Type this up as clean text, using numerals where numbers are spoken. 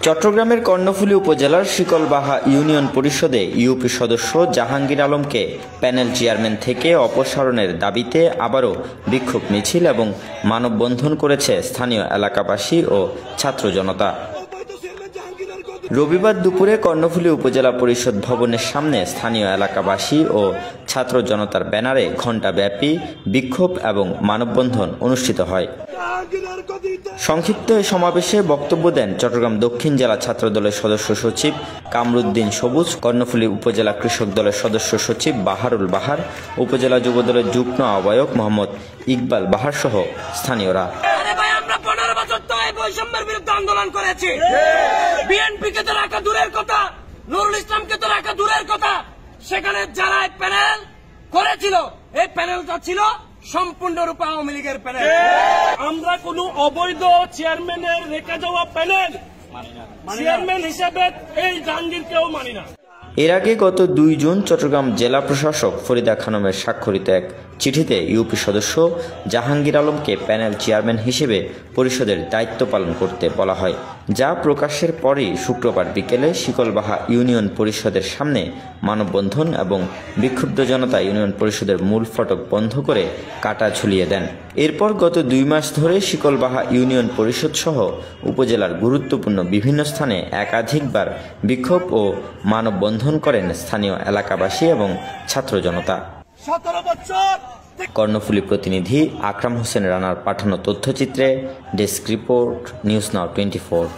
চট্টগ্রামের কর্ণফুলী উপজেলার শিকলবাহা ইউনিয়ন পরিষদে ইউপি সদস্য জাহাঙ্গীর আলমকে প্যানেল চেয়ারম্যান থেকে অপসারণের দাবিতে আবারও বিক্ষোভ মিছিল এবং মানববন্ধন করেছে স্থানীয় এলাকাবাসী ও ছাত্র জনতা। রবিবার দুপুরে কর্ণফুলী উপজেলা পরিষদ ভবনের সামনে স্থানীয় এলাকাবাসী ও ছাত্র জনতার ব্যানারে ঘণ্টাব্যাপী বিক্ষোভ এবং মানববন্ধন অনুষ্ঠিত হয়। সংক্ষিপ্ত এ সমাবেশে বক্তব্য দেন চট্টগ্রাম দক্ষিণ জেলা ছাত্রদলের সদস্য সচিব কামরুদ্দিন সবুজ, কর্ণফুলী উপজেলা কৃষক দলের সদস্য সচিব বাহারুল বাহার, উপজেলা যুবদলের যুগ্ম আহ্বায়ক মোহাম্মদ ইকবাল বাহার সহ স্থানীয়রা। বৈষম্যের বিরুদ্ধে আন্দোলন করেছি। বিএনপিকে তো রাখা দূরের কথা, নুরুল ইসলামকে তো রাখা দূরের কথা, সেখানে যারা প্যানেল করেছিল এই প্যানেলটা ছিল সম্পূর্ণরূপে আওয়ামী লীগের প্যানেল। আমরা কোন অবৈধ চেয়ারম্যানের রেখে যাওয়া প্যানেল চেয়ারম্যান হিসেবে এই জাহাঙ্গীরকেও মানি না। এর আগে গত 2 জুন চট্টগ্রাম জেলা প্রশাসক ফরিদা খানমের স্বাক্ষরিত এক চিঠিতে ইউপি সদস্য জাহাঙ্গীর আলমকে প্যানেল চেয়ারম্যান হিসেবে পরিষদের দায়িত্ব পালন করতে বলা হয়, যা প্রকাশের পরই শুক্রবার বিকেলে শিকলবাহা ইউনিয়ন পরিষদের সামনে মানববন্ধন এবং বিক্ষুব্ধ জনতা ইউনিয়ন পরিষদের মূল ফটক বন্ধ করে কাটা ঝুলিয়ে দেন। এরপর গত 2 মাস ধরে শিকলবাহা ইউনিয়ন পরিষদ সহ উপজেলার গুরুত্বপূর্ণ বিভিন্ন স্থানে একাধিকবার বিক্ষোভ ও মানববন্ধন করেন স্থানীয় এলাকাবাসী এবং ছাত্র জনতা। কর্ণফুলী প্রতিনিধি আকরাম হোসেন রানার পাঠানো তথ্যচিত্রে ডেস্ক রিপোর্ট, নিউজ নাও 24।